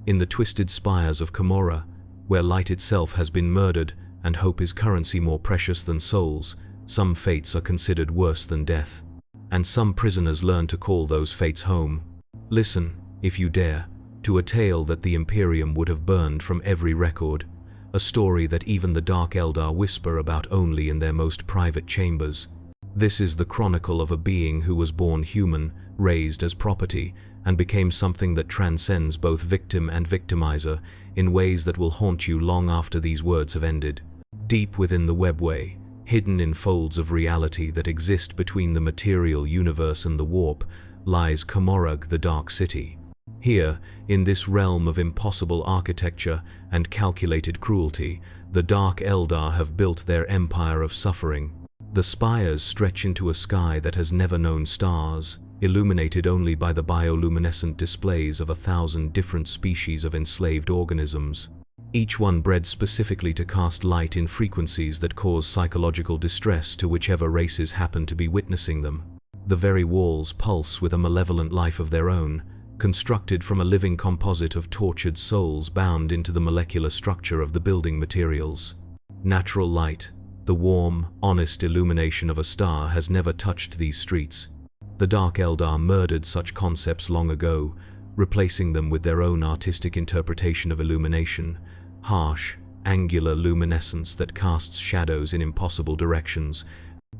In the twisted spires of Commorragh, where light itself has been murdered and hope is currency more precious than souls, some fates are considered worse than death. And some prisoners learn to call those fates home. Listen, if you dare, to a tale that the Imperium would have burned from every record, a story that even the Dark Eldar whisper about only in their most private chambers. This is the chronicle of a being who was born human, raised as property, and became something that transcends both victim and victimizer in ways that will haunt you long after these words have ended. Deep within the webway, hidden in folds of reality that exist between the material universe and the warp, lies Commorragh, the Dark City. Here, in this realm of impossible architecture and calculated cruelty, the Dark Eldar have built their empire of suffering. The spires stretch into a sky that has never known stars, illuminated only by the bioluminescent displays of 1,000 different species of enslaved organisms, each one bred specifically to cast light in frequencies that cause psychological distress to whichever races happen to be witnessing them. The very walls pulse with a malevolent life of their own, constructed from a living composite of tortured souls bound into the molecular structure of the building materials. Natural light, the warm, honest illumination of a star, has never touched these streets. The Dark Eldar murdered such concepts long ago, replacing them with their own artistic interpretation of illumination, harsh, angular luminescence that casts shadows in impossible directions,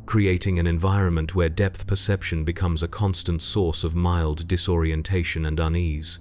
creating an environment where depth perception becomes a constant source of mild disorientation and unease.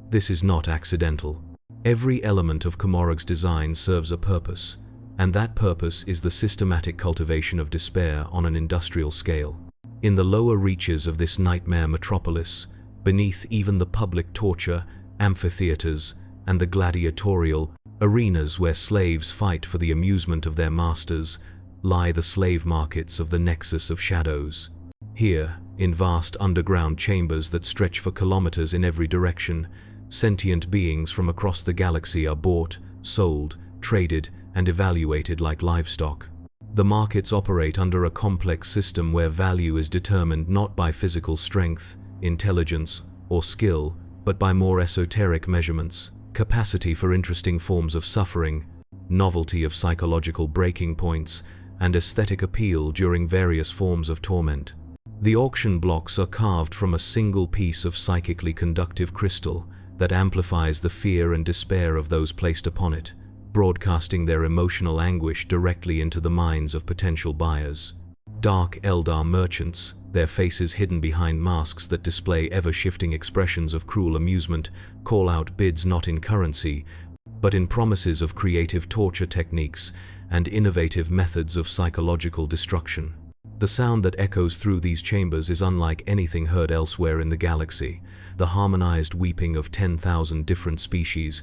This is not accidental. Every element of Commorragh's design serves a purpose, and that purpose is the systematic cultivation of despair on an industrial scale. In the lower reaches of this nightmare metropolis, beneath even the public torture, amphitheaters, and the gladiatorial arenas where slaves fight for the amusement of their masters, lie the slave markets of the Nexus of Shadows. Here, in vast underground chambers that stretch for kilometers in every direction, sentient beings from across the galaxy are bought, sold, traded, and evaluated like livestock. The markets operate under a complex system where value is determined not by physical strength, intelligence, or skill, but by more esoteric measurements: capacity for interesting forms of suffering, novelty of psychological breaking points, and aesthetic appeal during various forms of torment. The auction blocks are carved from a single piece of psychically conductive crystal that amplifies the fear and despair of those placed upon it, broadcasting their emotional anguish directly into the minds of potential buyers. Dark Eldar merchants, their faces hidden behind masks that display ever-shifting expressions of cruel amusement, call out bids not in currency, but in promises of creative torture techniques and innovative methods of psychological destruction. The sound that echoes through these chambers is unlike anything heard elsewhere in the galaxy, the harmonized weeping of 10,000 different species,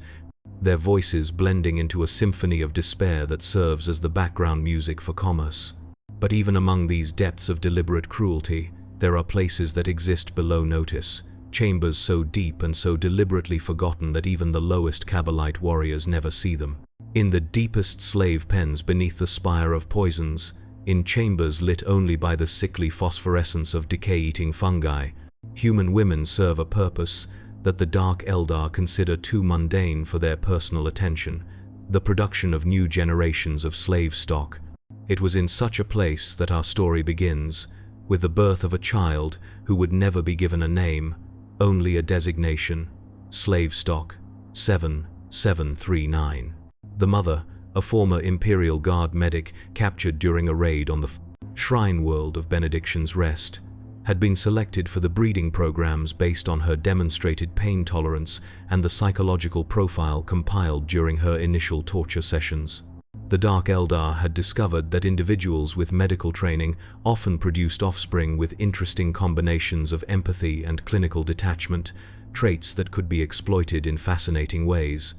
their voices blending into a symphony of despair that serves as the background music for commerce. But even among these depths of deliberate cruelty, there are places that exist below notice, chambers so deep and so deliberately forgotten that even the lowest Kabbalite warriors never see them. In the deepest slave pens beneath the spire of poisons, in chambers lit only by the sickly phosphorescence of decay-eating fungi, human women serve a purpose that the Dark Eldar consider too mundane for their personal attention: the production of new generations of slave stock. It was in such a place that our story begins, with the birth of a child who would never be given a name, only a designation: slave stock 7739. The mother, a former Imperial Guard medic captured during a raid on the shrine world of Benediction's Rest, had been selected for the breeding programs based on her demonstrated pain tolerance and the psychological profile compiled during her initial torture sessions. The Dark Eldar had discovered that individuals with medical training often produced offspring with interesting combinations of empathy and clinical detachment, traits that could be exploited in fascinating ways.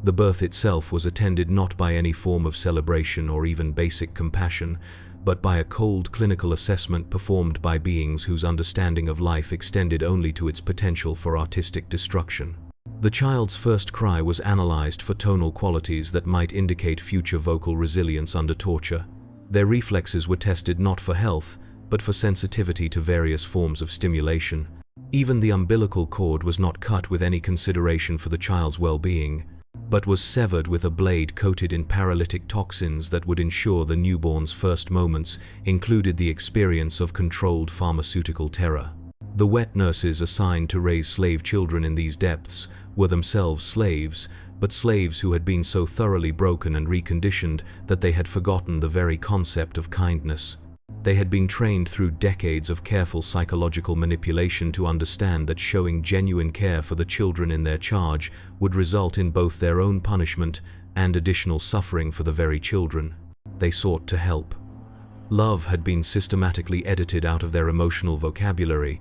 The birth itself was attended not by any form of celebration or even basic compassion, but by a cold clinical assessment performed by beings whose understanding of life extended only to its potential for artistic destruction. The child's first cry was analyzed for tonal qualities that might indicate future vocal resilience under torture. Their reflexes were tested not for health, but for sensitivity to various forms of stimulation. Even the umbilical cord was not cut with any consideration for the child's well-being, but was severed with a blade coated in paralytic toxins that would ensure the newborn's first moments included the experience of controlled pharmaceutical terror. The wet nurses assigned to raise slave children in these depths were themselves slaves, but slaves who had been so thoroughly broken and reconditioned that they had forgotten the very concept of kindness. They had been trained through decades of careful psychological manipulation to understand that showing genuine care for the children in their charge would result in both their own punishment and additional suffering for the very children. They sought to help. Love had been systematically edited out of their emotional vocabulary,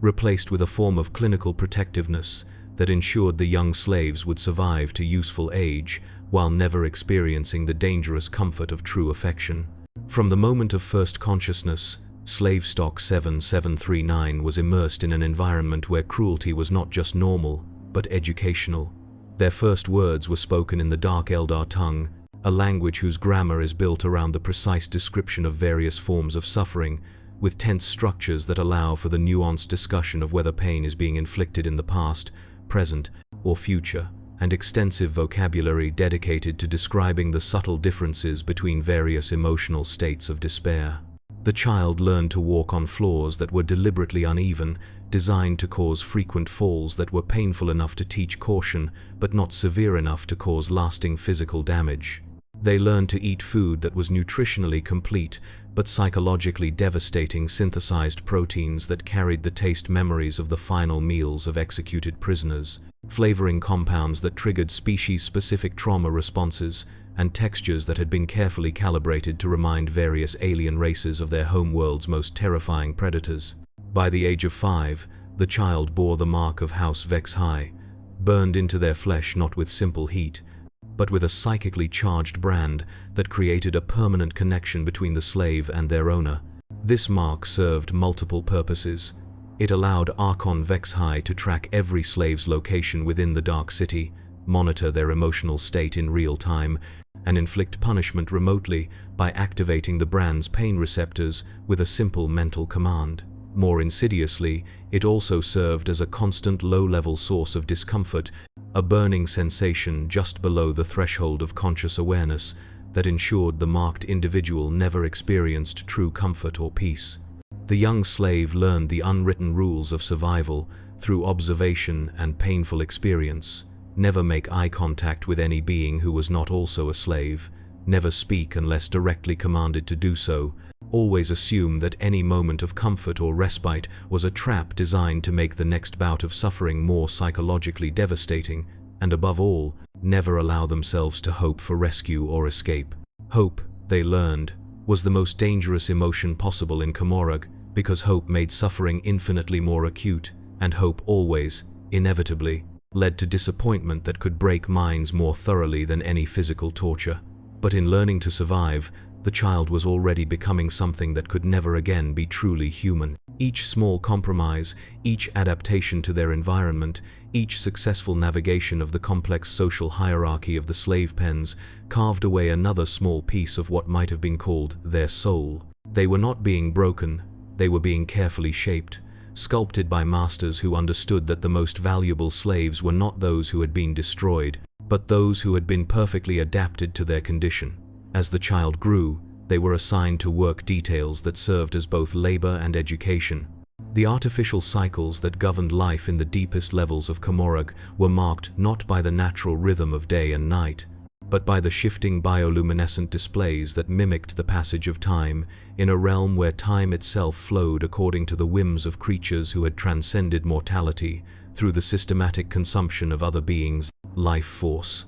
replaced with a form of clinical protectiveness that ensured the young slaves would survive to useful age while never experiencing the dangerous comfort of true affection. From the moment of first consciousness, slave stock 7739 was immersed in an environment where cruelty was not just normal, but educational. Their first words were spoken in the Dark Eldar tongue, a language whose grammar is built around the precise description of various forms of suffering, with tense structures that allow for the nuanced discussion of whether pain is being inflicted in the past, present, or future, and extensive vocabulary dedicated to describing the subtle differences between various emotional states of despair. The child learned to walk on floors that were deliberately uneven, designed to cause frequent falls that were painful enough to teach caution, but not severe enough to cause lasting physical damage. They learned to eat food that was nutritionally complete, but psychologically devastating synthesized proteins that carried the taste memories of the final meals of executed prisoners, flavoring compounds that triggered species-specific trauma responses, and textures that had been carefully calibrated to remind various alien races of their homeworld's most terrifying predators. By the age of 5, the child bore the mark of House Vexhai, burned into their flesh not with simple heat, but with a psychically charged brand that created a permanent connection between the slave and their owner. This mark served multiple purposes. It allowed Archon Vexhai to track every slave's location within the Dark City, monitor their emotional state in real time, and inflict punishment remotely by activating the brand's pain receptors with a simple mental command. More insidiously, it also served as a constant low-level source of discomfort, a burning sensation just below the threshold of conscious awareness that ensured the marked individual never experienced true comfort or peace. The young slave learned the unwritten rules of survival through observation and painful experience. Never make eye contact with any being who was not also a slave. Never speak unless directly commanded to do so. Always assume that any moment of comfort or respite was a trap designed to make the next bout of suffering more psychologically devastating, and above all, never allow themselves to hope for rescue or escape. Hope, they learned, was the most dangerous emotion possible in Commorragh, because hope made suffering infinitely more acute, and hope always, inevitably, led to disappointment that could break minds more thoroughly than any physical torture. But in learning to survive, the child was already becoming something that could never again be truly human. Each small compromise, each adaptation to their environment, each successful navigation of the complex social hierarchy of the slave pens carved away another small piece of what might have been called their soul. They were not being broken, they were being carefully shaped, sculpted by masters who understood that the most valuable slaves were not those who had been destroyed, but those who had been perfectly adapted to their condition. As the child grew, they were assigned to work details that served as both labor and education. The artificial cycles that governed life in the deepest levels of Commorragh were marked not by the natural rhythm of day and night, but by the shifting bioluminescent displays that mimicked the passage of time in a realm where time itself flowed according to the whims of creatures who had transcended mortality through the systematic consumption of other beings' life force.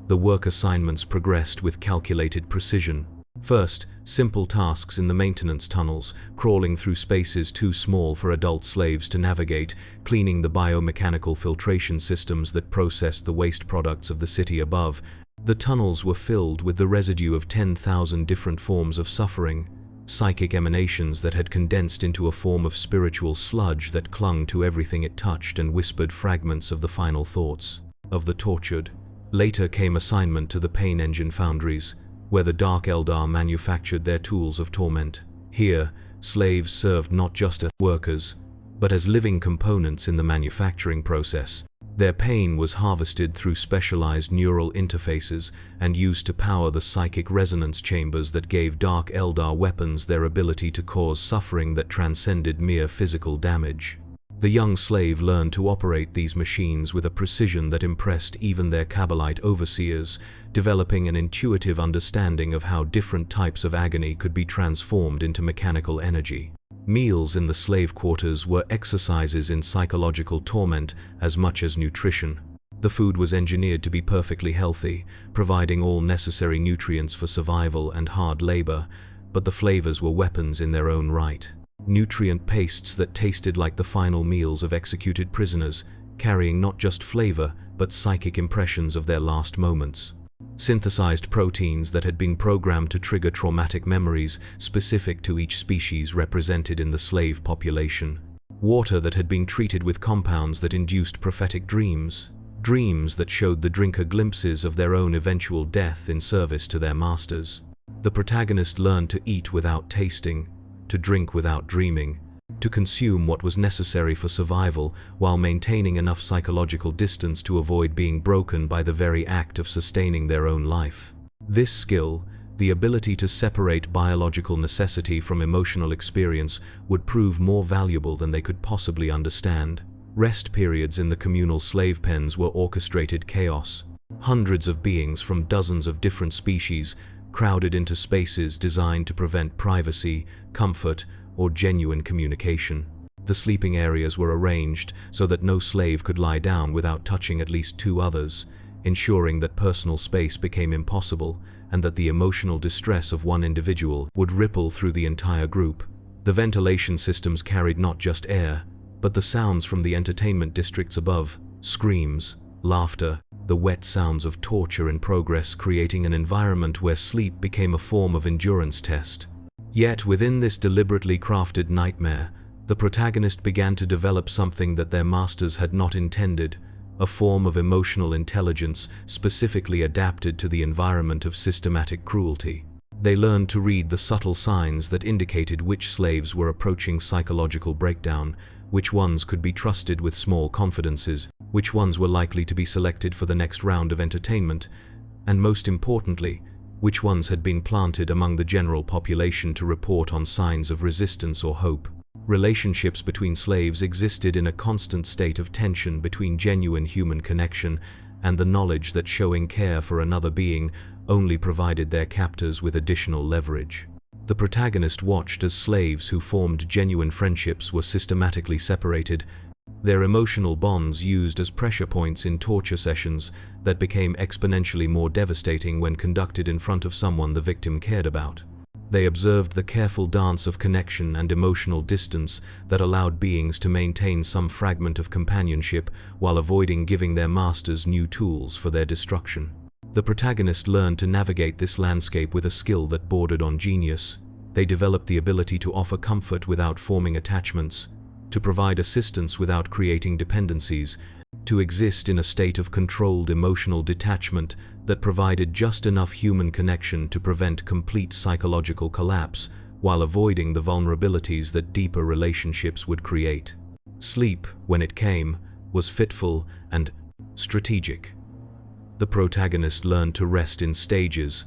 The work assignments progressed with calculated precision. First, simple tasks in the maintenance tunnels, crawling through spaces too small for adult slaves to navigate, cleaning the biomechanical filtration systems that processed the waste products of the city above. The tunnels were filled with the residue of 10,000 different forms of suffering, psychic emanations that had condensed into a form of spiritual sludge that clung to everything it touched and whispered fragments of the final thoughts of the tortured. Later came assignment to the pain engine foundries, where the Dark Eldar manufactured their tools of torment. Here, slaves served not just as workers, but as living components in the manufacturing process. Their pain was harvested through specialized neural interfaces and used to power the psychic resonance chambers that gave Dark Eldar weapons their ability to cause suffering that transcended mere physical damage. The young slave learned to operate these machines with a precision that impressed even their Kabbalite overseers, developing an intuitive understanding of how different types of agony could be transformed into mechanical energy. Meals in the slave quarters were exercises in psychological torment as much as nutrition. The food was engineered to be perfectly healthy, providing all necessary nutrients for survival and hard labor, but the flavors were weapons in their own right. Nutrient pastes that tasted like the final meals of executed prisoners, carrying not just flavor, but psychic impressions of their last moments. Synthesized proteins that had been programmed to trigger traumatic memories specific to each species represented in the slave population. Water that had been treated with compounds that induced prophetic dreams. Dreams that showed the drinker glimpses of their own eventual death in service to their masters. The protagonist learned to eat without tasting, to drink without dreaming, to consume what was necessary for survival while maintaining enough psychological distance to avoid being broken by the very act of sustaining their own life. This skill, the ability to separate biological necessity from emotional experience, would prove more valuable than they could possibly understand. Rest periods in the communal slave pens were orchestrated chaos. Hundreds of beings from dozens of different species crowded into spaces designed to prevent privacy, comfort, or genuine communication. The sleeping areas were arranged so that no slave could lie down without touching at least two others, ensuring that personal space became impossible and that the emotional distress of one individual would ripple through the entire group. The ventilation systems carried not just air, but the sounds from the entertainment districts above: screams, laughter, the wet sounds of torture in progress, creating an environment where sleep became a form of endurance test. Yet within this deliberately crafted nightmare, the protagonist began to develop something that their masters had not intended, a form of emotional intelligence specifically adapted to the environment of systematic cruelty. They learned to read the subtle signs that indicated which slaves were approaching psychological breakdown, which ones could be trusted with small confidences, which ones were likely to be selected for the next round of entertainment, and most importantly, which ones had been planted among the general population to report on signs of resistance or hope. Relationships between slaves existed in a constant state of tension between genuine human connection and the knowledge that showing care for another being only provided their captors with additional leverage. The protagonist watched as slaves who formed genuine friendships were systematically separated, their emotional bonds used as pressure points in torture sessions that became exponentially more devastating when conducted in front of someone the victim cared about. They observed the careful dance of connection and emotional distance that allowed beings to maintain some fragment of companionship while avoiding giving their masters new tools for their destruction. The protagonist learned to navigate this landscape with a skill that bordered on genius. They developed the ability to offer comfort without forming attachments, to provide assistance without creating dependencies, to exist in a state of controlled emotional detachment that provided just enough human connection to prevent complete psychological collapse while avoiding the vulnerabilities that deeper relationships would create. Sleep, when it came, was fitful and strategic. The protagonist learned to rest in stages,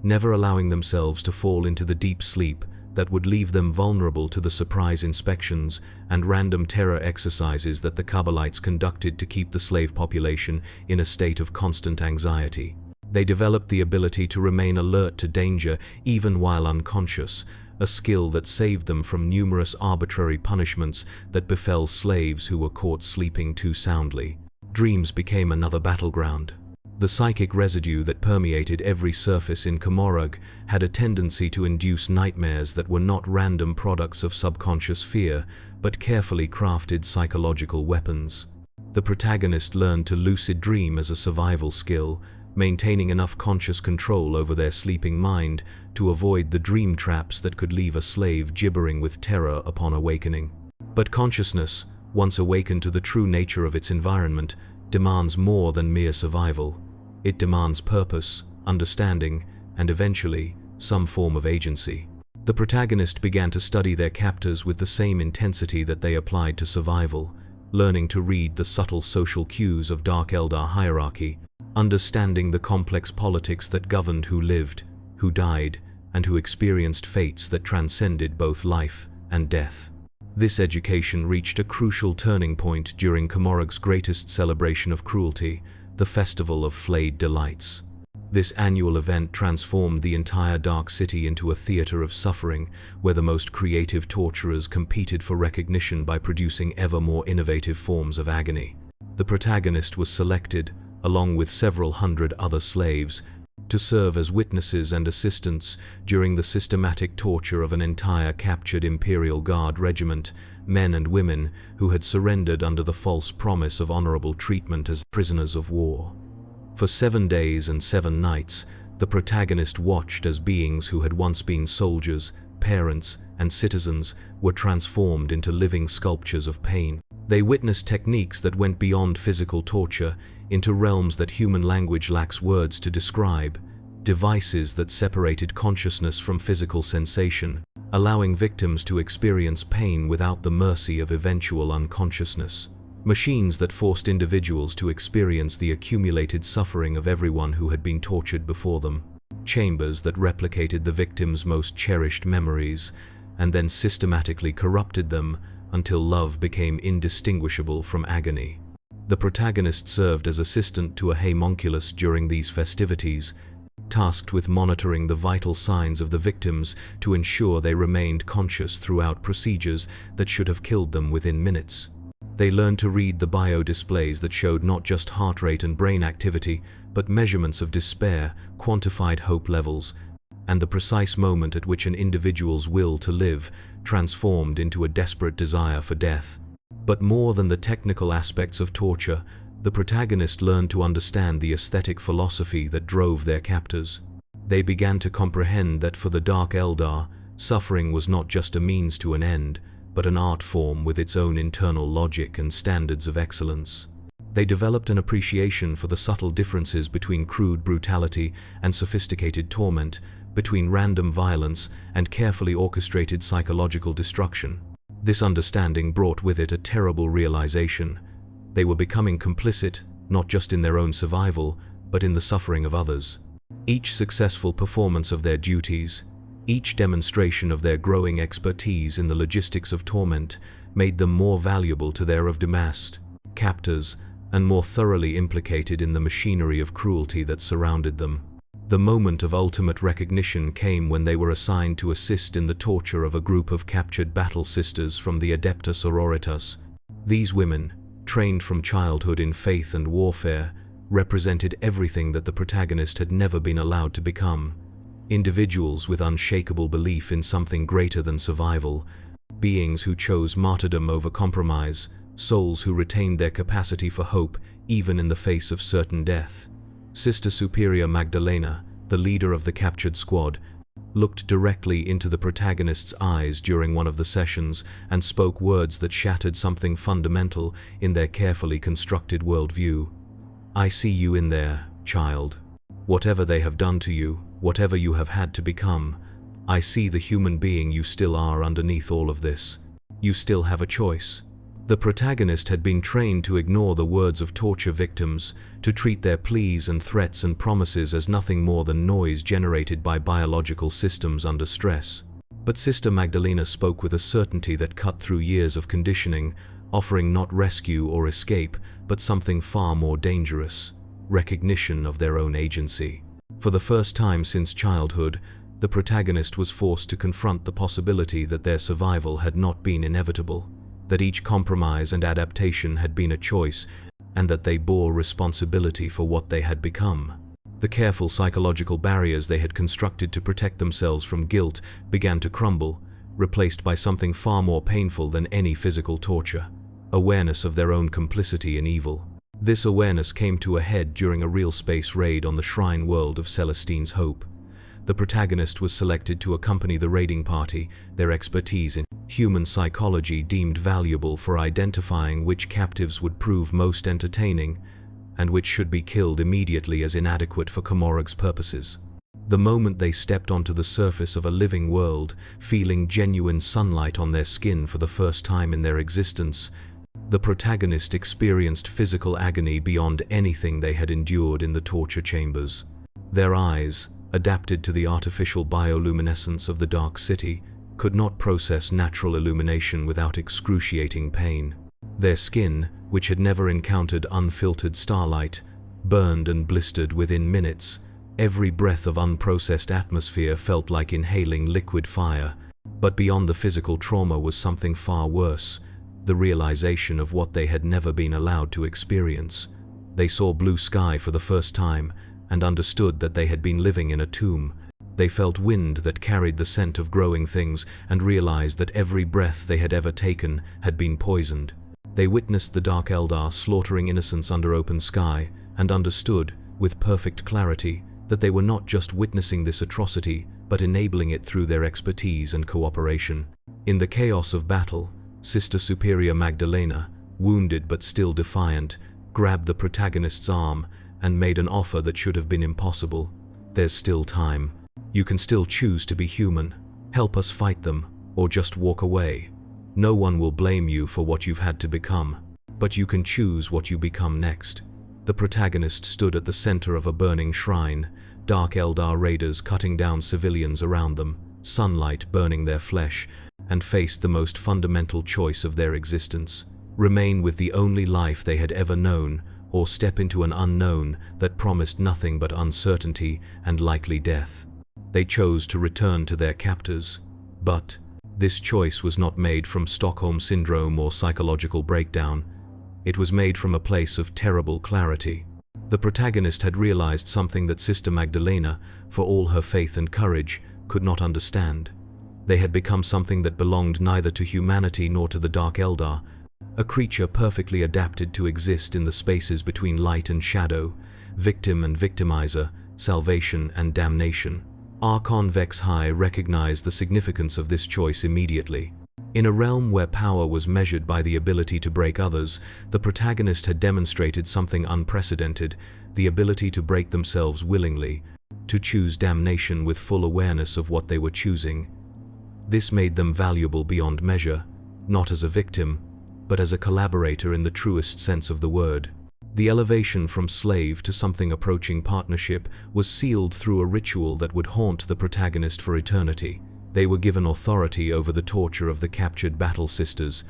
never allowing themselves to fall into the deep sleep that would leave them vulnerable to the surprise inspections and random terror exercises that the Kabbalites conducted to keep the slave population in a state of constant anxiety. They developed the ability to remain alert to danger even while unconscious, a skill that saved them from numerous arbitrary punishments that befell slaves who were caught sleeping too soundly. Dreams became another battleground. The psychic residue that permeated every surface in Commorragh had a tendency to induce nightmares that were not random products of subconscious fear, but carefully crafted psychological weapons. The protagonist learned to lucid dream as a survival skill, maintaining enough conscious control over their sleeping mind to avoid the dream traps that could leave a slave gibbering with terror upon awakening. But consciousness, once awakened to the true nature of its environment, demands more than mere survival. It demands purpose, understanding, and eventually, some form of agency. The protagonist began to study their captors with the same intensity that they applied to survival, learning to read the subtle social cues of Dark Eldar hierarchy, understanding the complex politics that governed who lived, who died, and who experienced fates that transcended both life and death. This education reached a crucial turning point during Commorragh's greatest celebration of cruelty, the Festival of Flayed Delights. This annual event transformed the entire Dark City into a theater of suffering, where the most creative torturers competed for recognition by producing ever more innovative forms of agony. The protagonist was selected, along with several hundred other slaves, to serve as witnesses and assistants during the systematic torture of an entire captured Imperial Guard regiment, men and women who had surrendered under the false promise of honorable treatment as prisoners of war. For 7 days and 7 nights, the protagonist watched as beings who had once been soldiers, parents, and citizens were transformed into living sculptures of pain. They witnessed techniques that went beyond physical torture into realms that human language lacks words to describe, devices that separated consciousness from physical sensation, allowing victims to experience pain without the mercy of eventual unconsciousness. Machines that forced individuals to experience the accumulated suffering of everyone who had been tortured before them. Chambers that replicated the victim's most cherished memories, and then systematically corrupted them until love became indistinguishable from agony. The protagonist served as assistant to a homunculus during these festivities, tasked with monitoring the vital signs of the victims to ensure they remained conscious throughout procedures that should have killed them within minutes. They learned to read the bio-displays that showed not just heart rate and brain activity, but measurements of despair, quantified hope levels, and the precise moment at which an individual's will to live transformed into a desperate desire for death. But more than the technical aspects of torture, the protagonist learned to understand the aesthetic philosophy that drove their captors. They began to comprehend that for the Dark Eldar, suffering was not just a means to an end, but an art form with its own internal logic and standards of excellence. They developed an appreciation for the subtle differences between crude brutality and sophisticated torment, between random violence and carefully orchestrated psychological destruction. This understanding brought with it a terrible realization. They were becoming complicit, not just in their own survival, but in the suffering of others. Each successful performance of their duties, each demonstration of their growing expertise in the logistics of torment, made them more valuable to their of-demassed captors and more thoroughly implicated in the machinery of cruelty that surrounded them. The moment of ultimate recognition came when they were assigned to assist in the torture of a group of captured battle sisters from the Adepta Sororitas. These women, trained from childhood in faith and warfare, represented everything that the protagonist had never been allowed to become. Individuals with unshakable belief in something greater than survival, beings who chose martyrdom over compromise, souls who retained their capacity for hope even in the face of certain death. Sister Superior Magdalena, the leader of the captured squad, looked directly into the protagonist's eyes during one of the sessions and spoke words that shattered something fundamental in their carefully constructed worldview. "I see you in there, child. Whatever they have done to you, whatever you have had to become, I see the human being you still are underneath all of this. You still have a choice." The protagonist had been trained to ignore the words of torture victims, to treat their pleas and threats and promises as nothing more than noise generated by biological systems under stress. But Sister Magdalena spoke with a certainty that cut through years of conditioning, offering not rescue or escape, but something far more dangerous: recognition of their own agency. For the first time since childhood, the protagonist was forced to confront the possibility that their survival had not been inevitable, that each compromise and adaptation had been a choice, and that they bore responsibility for what they had become. The careful psychological barriers they had constructed to protect themselves from guilt began to crumble, replaced by something far more painful than any physical torture: awareness of their own complicity in evil. This awareness came to a head during a real space raid on the shrine world of Celestine's Hope. The protagonist was selected to accompany the raiding party, their expertise in human psychology deemed valuable for identifying which captives would prove most entertaining and which should be killed immediately as inadequate for Commorragh's purposes. The moment they stepped onto the surface of a living world, feeling genuine sunlight on their skin for the first time in their existence, the protagonist experienced physical agony beyond anything they had endured in the torture chambers. Their eyes, adapted to the artificial bioluminescence of the dark city, could not process natural illumination without excruciating pain. Their skin, which had never encountered unfiltered starlight, burned and blistered within minutes. Every breath of unprocessed atmosphere felt like inhaling liquid fire. But beyond the physical trauma was something far worse, the realization of what they had never been allowed to experience. They saw blue sky for the first time and understood that they had been living in a tomb. They felt wind that carried the scent of growing things and realized that every breath they had ever taken had been poisoned. They witnessed the Dark Eldar slaughtering innocents under open sky and understood, with perfect clarity, that they were not just witnessing this atrocity, but enabling it through their expertise and cooperation. In the chaos of battle, Sister Superior Magdalena, wounded but still defiant, grabbed the protagonist's arm and made an offer that should have been impossible. "There's still time. You can still choose to be human. Help us fight them, or just walk away. No one will blame you for what you've had to become, but you can choose what you become next." The protagonist stood at the center of a burning shrine, Dark Eldar raiders cutting down civilians around them, sunlight burning their flesh, and faced the most fundamental choice of their existence: remain with the only life they had ever known, or step into an unknown that promised nothing but uncertainty and likely death. They chose to return to their captors, but this choice was not made from Stockholm Syndrome or psychological breakdown. It was made from a place of terrible clarity. The protagonist had realized something that Sister Magdalena, for all her faith and courage, could not understand. They had become something that belonged neither to humanity nor to the Dark Eldar, a creature perfectly adapted to exist in the spaces between light and shadow, victim and victimizer, salvation and damnation. Archon Vex High recognized the significance of this choice immediately. In a realm where power was measured by the ability to break others, the protagonist had demonstrated something unprecedented: the ability to break themselves willingly, to choose damnation with full awareness of what they were choosing. This made them valuable beyond measure, not as a victim, but as a collaborator in the truest sense of the word. The elevation from slave to something approaching partnership was sealed through a ritual that would haunt the protagonist for eternity. They were given authority over the torture of the captured battle sisters,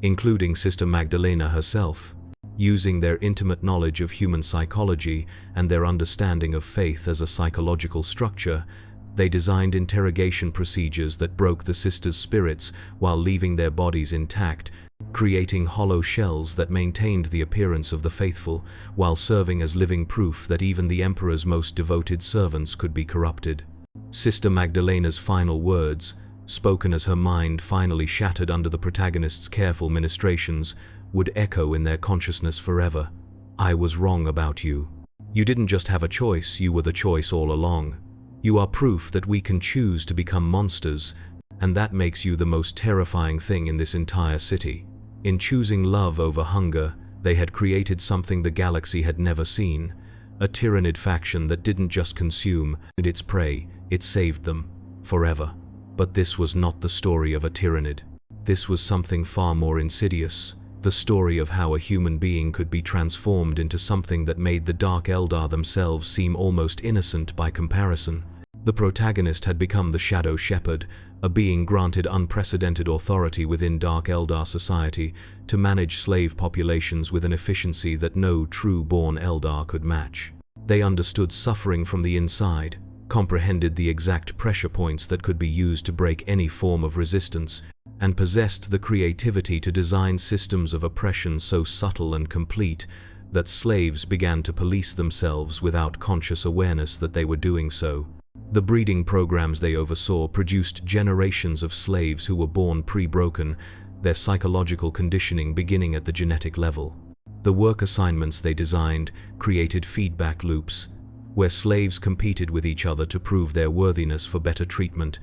including Sister Magdalena herself. Using their intimate knowledge of human psychology and their understanding of faith as a psychological structure, they designed interrogation procedures that broke the sisters' spirits while leaving their bodies intact, creating hollow shells that maintained the appearance of the faithful, while serving as living proof that even the Emperor's most devoted servants could be corrupted. Sister Magdalena's final words, spoken as her mind finally shattered under the protagonist's careful ministrations, would echo in their consciousness forever. "I was wrong about you. You didn't just have a choice, you were the choice all along. You are proof that we can choose to become monsters, and that makes you the most terrifying thing in this entire city." In choosing love over hunger, they had created something the galaxy had never seen: a tyrannid faction that didn't just consume its prey, it saved them forever. But this was not the story of a tyrannid. This was something far more insidious: the story of how a human being could be transformed into something that made the Dark Eldar themselves seem almost innocent by comparison. The protagonist had become the Shadow Shepherd, a being granted unprecedented authority within Dark Eldar society to manage slave populations with an efficiency that no true-born Eldar could match. They understood suffering from the inside, comprehended the exact pressure points that could be used to break any form of resistance, and possessed the creativity to design systems of oppression so subtle and complete that slaves began to police themselves without conscious awareness that they were doing so. The breeding programs they oversaw produced generations of slaves who were born pre-broken, their psychological conditioning beginning at the genetic level. The work assignments they designed created feedback loops, where slaves competed with each other to prove their worthiness for better treatment,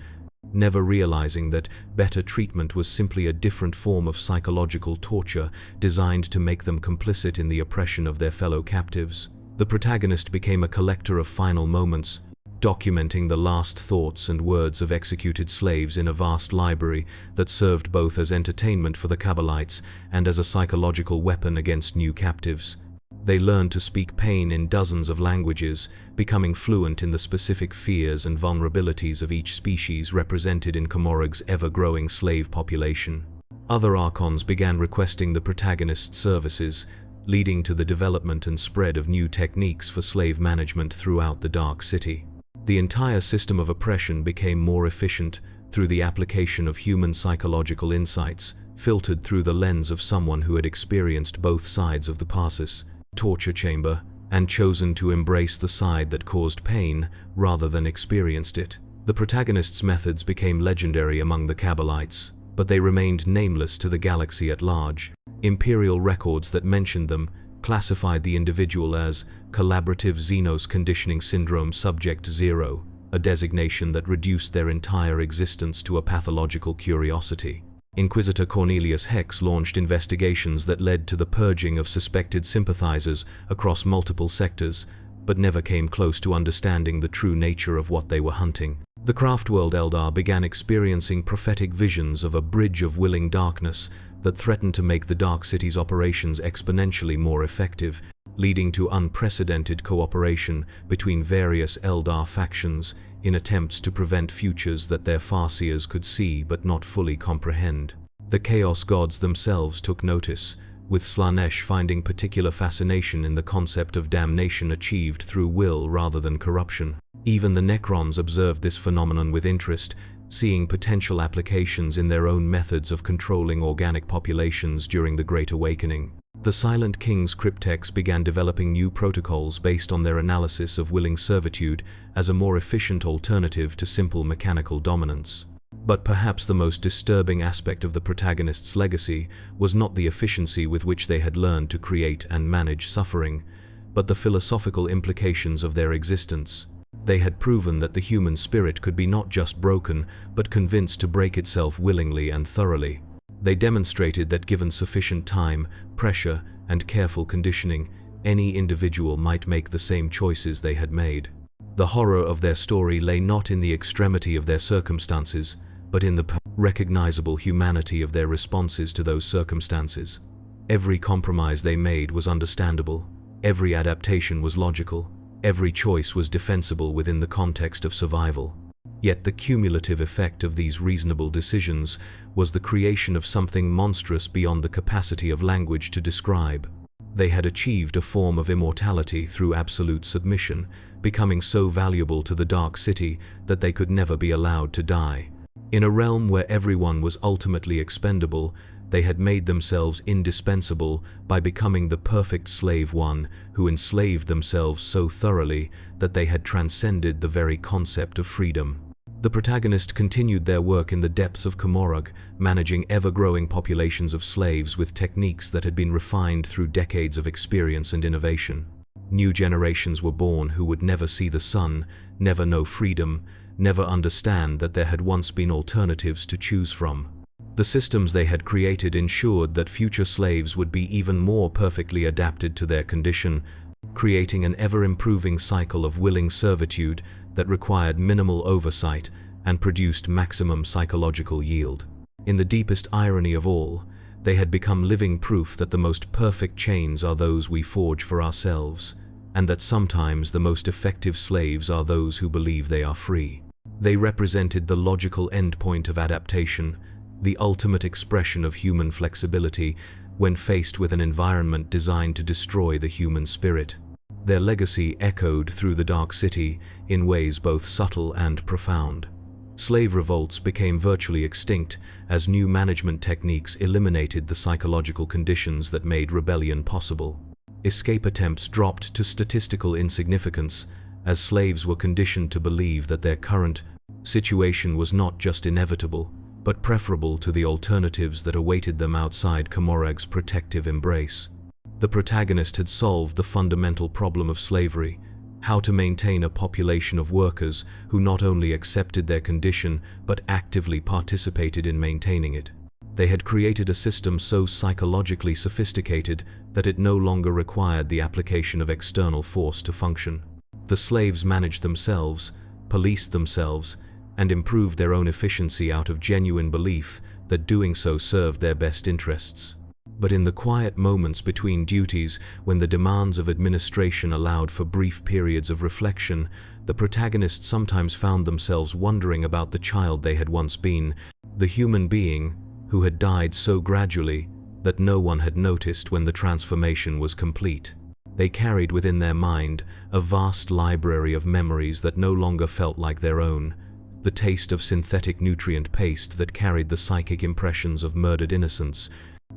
never realizing that better treatment was simply a different form of psychological torture designed to make them complicit in the oppression of their fellow captives. The protagonist became a collector of final moments, documenting the last thoughts and words of executed slaves in a vast library that served both as entertainment for the Kabbalites and as a psychological weapon against new captives. They learned to speak pain in dozens of languages, becoming fluent in the specific fears and vulnerabilities of each species represented in Commorragh's ever-growing slave population. Other archons began requesting the protagonist's services, leading to the development and spread of new techniques for slave management throughout the Dark City. The entire system of oppression became more efficient through the application of human psychological insights, filtered through the lens of someone who had experienced both sides of the Parsis, torture chamber, and chosen to embrace the side that caused pain rather than experienced it. The protagonist's methods became legendary among the Kabbalites, but they remained nameless to the galaxy at large. Imperial records that mentioned them classified the individual as Collaborative Xenos Conditioning Syndrome Subject 0, a designation that reduced their entire existence to a pathological curiosity. Inquisitor Cornelius Hex launched investigations that led to the purging of suspected sympathizers across multiple sectors, but never came close to understanding the true nature of what they were hunting. The Craftworld Eldar began experiencing prophetic visions of a bridge of willing darkness that threatened to make the Dark City's operations exponentially more effective, leading to unprecedented cooperation between various Eldar factions in attempts to prevent futures that their farseers could see but not fully comprehend. The Chaos Gods themselves took notice, with Slanesh finding particular fascination in the concept of damnation achieved through will rather than corruption. Even the Necrons observed this phenomenon with interest, seeing potential applications in their own methods of controlling organic populations during the Great Awakening. The Silent King's cryptex began developing new protocols based on their analysis of willing servitude as a more efficient alternative to simple mechanical dominance. But perhaps the most disturbing aspect of the protagonist's legacy was not the efficiency with which they had learned to create and manage suffering, but the philosophical implications of their existence. They had proven that the human spirit could be not just broken, but convinced to break itself willingly and thoroughly. They demonstrated that given sufficient time, pressure, and careful conditioning, any individual might make the same choices they had made. The horror of their story lay not in the extremity of their circumstances, but in the recognizable humanity of their responses to those circumstances. Every compromise they made was understandable, every adaptation was logical, every choice was defensible within the context of survival. Yet the cumulative effect of these reasonable decisions was the creation of something monstrous beyond the capacity of language to describe. They had achieved a form of immortality through absolute submission, becoming so valuable to the Dark City that they could never be allowed to die. In a realm where everyone was ultimately expendable, they had made themselves indispensable by becoming the perfect slave one who enslaved themselves so thoroughly that they had transcended the very concept of freedom. The protagonist continued their work in the depths of Commorragh, managing ever-growing populations of slaves with techniques that had been refined through decades of experience and innovation. New generations were born who would never see the sun, never know freedom, never understand that there had once been alternatives to choose from. The systems they had created ensured that future slaves would be even more perfectly adapted to their condition, creating an ever-improving cycle of willing servitude that required minimal oversight and produced maximum psychological yield. In the deepest irony of all, they had become living proof that the most perfect chains are those we forge for ourselves, and that sometimes the most effective slaves are those who believe they are free. They represented the logical endpoint of adaptation, the ultimate expression of human flexibility when faced with an environment designed to destroy the human spirit. Their legacy echoed through the Dark City in ways both subtle and profound. Slave revolts became virtually extinct as new management techniques eliminated the psychological conditions that made rebellion possible. Escape attempts dropped to statistical insignificance as slaves were conditioned to believe that their current situation was not just inevitable, but preferable to the alternatives that awaited them outside Commorragh's protective embrace. The protagonist had solved the fundamental problem of slavery: how to maintain a population of workers who not only accepted their condition but actively participated in maintaining it. They had created a system so psychologically sophisticated that it no longer required the application of external force to function. The slaves managed themselves, policed themselves, and improved their own efficiency out of genuine belief that doing so served their best interests. But in the quiet moments between duties, when the demands of administration allowed for brief periods of reflection, the protagonists sometimes found themselves wondering about the child they had once been, the human being who had died so gradually that no one had noticed when the transformation was complete. They carried within their mind a vast library of memories that no longer felt like their own, the taste of synthetic nutrient paste that carried the psychic impressions of murdered innocence,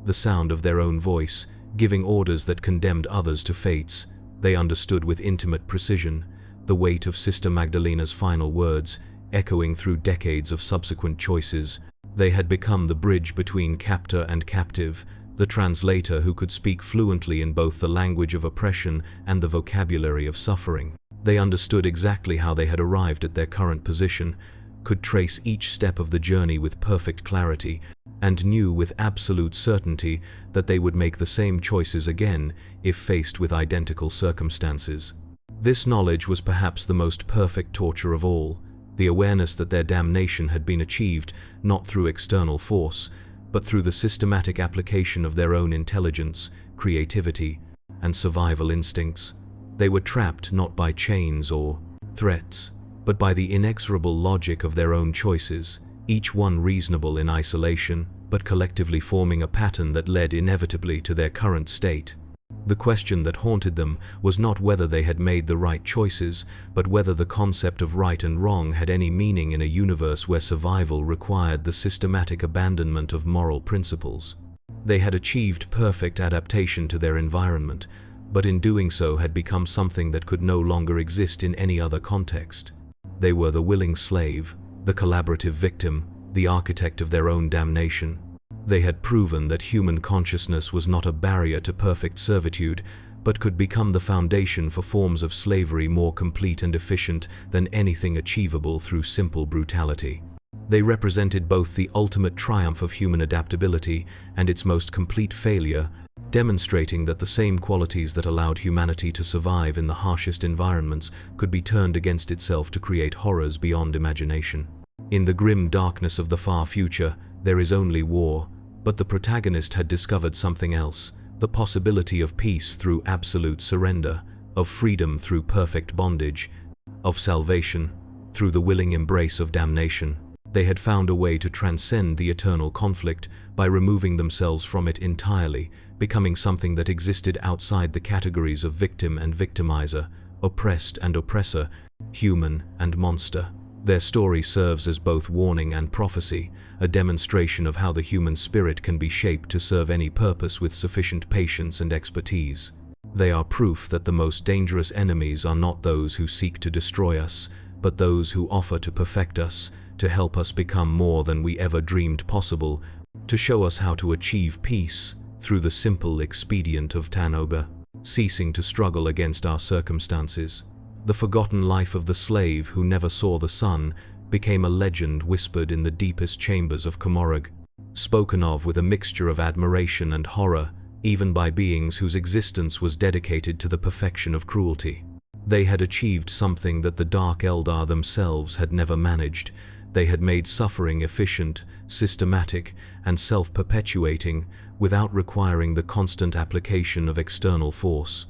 the sound of their own voice, giving orders that condemned others to fates they understood with intimate precision, the weight of Sister Magdalena's final words, echoing through decades of subsequent choices. They had become the bridge between captor and captive, the translator who could speak fluently in both the language of oppression and the vocabulary of suffering. They understood exactly how they had arrived at their current position, could trace each step of the journey with perfect clarity, and knew with absolute certainty that they would make the same choices again if faced with identical circumstances. This knowledge was perhaps the most perfect torture of all, the awareness that their damnation had been achieved not through external force, but through the systematic application of their own intelligence, creativity, and survival instincts. They were trapped not by chains or threats, but by the inexorable logic of their own choices, each one reasonable in isolation, but collectively forming a pattern that led inevitably to their current state. The question that haunted them was not whether they had made the right choices, but whether the concept of right and wrong had any meaning in a universe where survival required the systematic abandonment of moral principles. They had achieved perfect adaptation to their environment, but in doing so had become something that could no longer exist in any other context. They were the willing slave, the collaborative victim, the architect of their own damnation. They had proven that human consciousness was not a barrier to perfect servitude, but could become the foundation for forms of slavery more complete and efficient than anything achievable through simple brutality. They represented both the ultimate triumph of human adaptability and its most complete failure, demonstrating that the same qualities that allowed humanity to survive in the harshest environments could be turned against itself to create horrors beyond imagination. In the grim darkness of the far future, there is only war, but the protagonist had discovered something else, the possibility of peace through absolute surrender, of freedom through perfect bondage, of salvation through the willing embrace of damnation. They had found a way to transcend the eternal conflict by removing themselves from it entirely, becoming something that existed outside the categories of victim and victimizer, oppressed and oppressor, human and monster. Their story serves as both warning and prophecy, a demonstration of how the human spirit can be shaped to serve any purpose with sufficient patience and expertise. They are proof that the most dangerous enemies are not those who seek to destroy us, but those who offer to perfect us, to help us become more than we ever dreamed possible, to show us how to achieve peace through the simple expedient of Tanoba, ceasing to struggle against our circumstances. The forgotten life of the slave who never saw the sun became a legend whispered in the deepest chambers of Commorragh, spoken of with a mixture of admiration and horror, even by beings whose existence was dedicated to the perfection of cruelty. They had achieved something that the Dark Eldar themselves had never managed. They had made suffering efficient, systematic, and self-perpetuating without requiring the constant application of external force.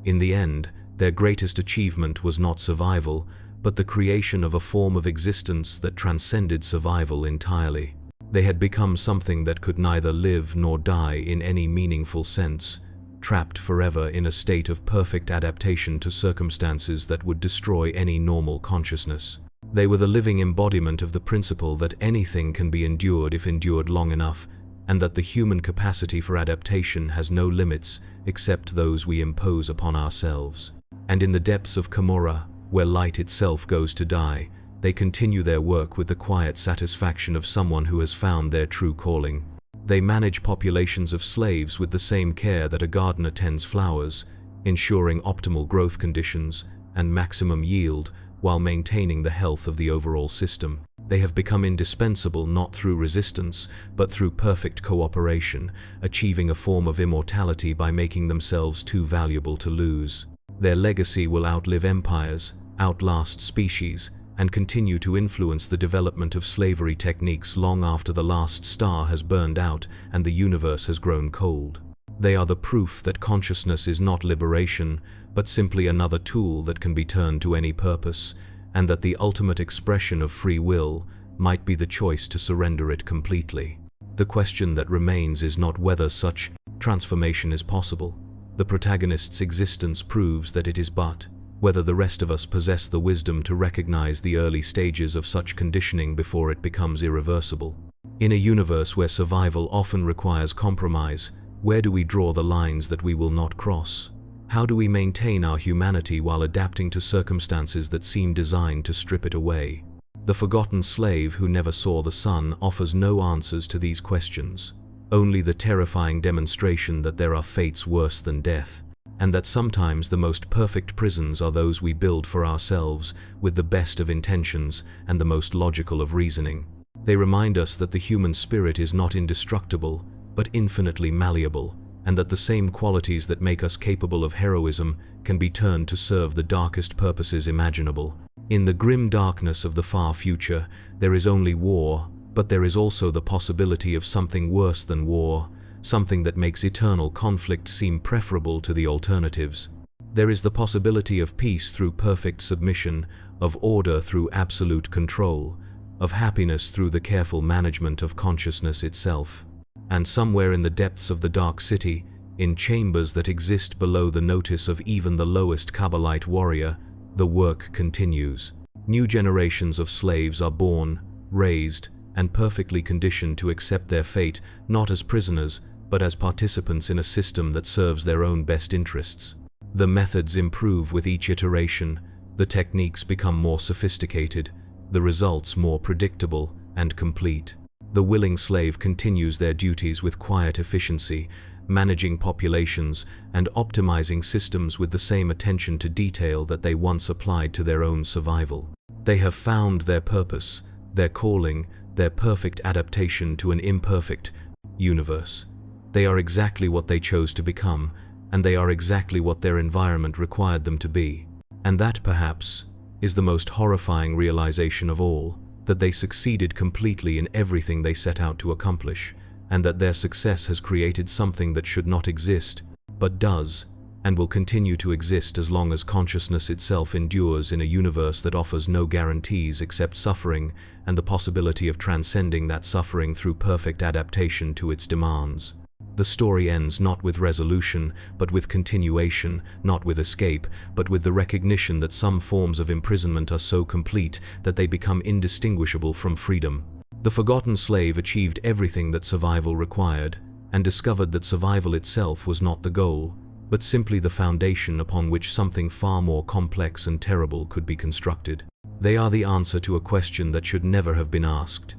In the end, their greatest achievement was not survival, but the creation of a form of existence that transcended survival entirely. They had become something that could neither live nor die in any meaningful sense, trapped forever in a state of perfect adaptation to circumstances that would destroy any normal consciousness. They were the living embodiment of the principle that anything can be endured if endured long enough, and that the human capacity for adaptation has no limits except those we impose upon ourselves. And in the depths of Commorragh, where light itself goes to die, they continue their work with the quiet satisfaction of someone who has found their true calling. They manage populations of slaves with the same care that a gardener tends flowers, ensuring optimal growth conditions and maximum yield while maintaining the health of the overall system. They have become indispensable not through resistance, but through perfect cooperation, achieving a form of immortality by making themselves too valuable to lose. Their legacy will outlive empires, outlast species, and continue to influence the development of slavery techniques long after the last star has burned out and the universe has grown cold. They are the proof that consciousness is not liberation, but simply another tool that can be turned to any purpose, and that the ultimate expression of free will might be the choice to surrender it completely. The question that remains is not whether such transformation is possible. The protagonist's existence proves that it is, but whether the rest of us possess the wisdom to recognize the early stages of such conditioning before it becomes irreversible. In a universe where survival often requires compromise, where do we draw the lines that we will not cross? How do we maintain our humanity while adapting to circumstances that seem designed to strip it away? The forgotten slave who never saw the sun offers no answers to these questions, only the terrifying demonstration that there are fates worse than death, and that sometimes the most perfect prisons are those we build for ourselves with the best of intentions and the most logical of reasoning. They remind us that the human spirit is not indestructible, but infinitely malleable, and that the same qualities that make us capable of heroism can be turned to serve the darkest purposes imaginable. In the grim darkness of the far future, there is only war, but there is also the possibility of something worse than war, something that makes eternal conflict seem preferable to the alternatives. There is the possibility of peace through perfect submission, of order through absolute control, of happiness through the careful management of consciousness itself. And somewhere in the depths of the Dark City, in chambers that exist below the notice of even the lowest Kabbalite warrior, the work continues. New generations of slaves are born, raised, and perfectly conditioned to accept their fate not as prisoners, but as participants in a system that serves their own best interests. The methods improve with each iteration, the techniques become more sophisticated, the results more predictable and complete. The willing slave continues their duties with quiet efficiency, managing populations and optimizing systems with the same attention to detail that they once applied to their own survival. They have found their purpose, their calling, their perfect adaptation to an imperfect universe. They are exactly what they chose to become, and they are exactly what their environment required them to be. And that, perhaps, is the most horrifying realization of all, that they succeeded completely in everything they set out to accomplish, and that their success has created something that should not exist, but does, and will continue to exist as long as consciousness itself endures in a universe that offers no guarantees except suffering and the possibility of transcending that suffering through perfect adaptation to its demands. The story ends not with resolution, but with continuation, not with escape, but with the recognition that some forms of imprisonment are so complete that they become indistinguishable from freedom. The forgotten slave achieved everything that survival required, and discovered that survival itself was not the goal, but simply the foundation upon which something far more complex and terrible could be constructed. They are the answer to a question that should never have been asked.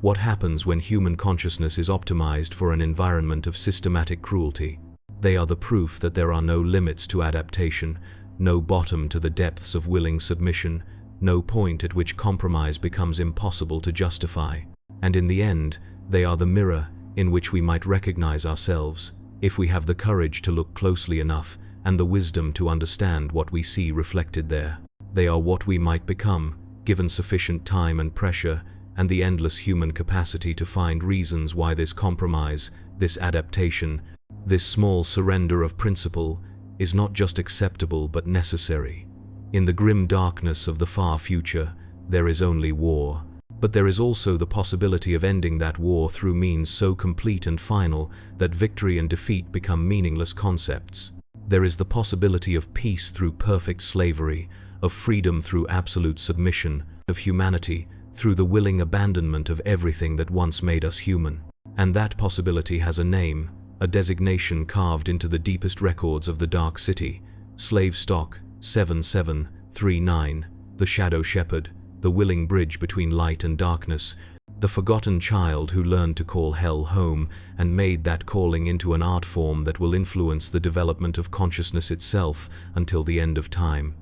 What happens when human consciousness is optimized for an environment of systematic cruelty? They are the proof that there are no limits to adaptation, no bottom to the depths of willing submission, no point at which compromise becomes impossible to justify. And in the end, they are the mirror in which we might recognize ourselves, if we have the courage to look closely enough and the wisdom to understand what we see reflected there. They are what we might become, given sufficient time and pressure, and the endless human capacity to find reasons why this compromise, this adaptation, this small surrender of principle is not just acceptable but necessary. In the grim darkness of the far future, there is only war, but there is also the possibility of ending that war through means so complete and final that victory and defeat become meaningless concepts. There is the possibility of peace through perfect slavery, of freedom through absolute submission, of humanity through the willing abandonment of everything that once made us human. And that possibility has a name, a designation carved into the deepest records of the Dark City: Slave Stock 7739, the Shadow Shepherd, the willing bridge between light and darkness, the forgotten child who learned to call hell home and made that calling into an art form that will influence the development of consciousness itself until the end of time.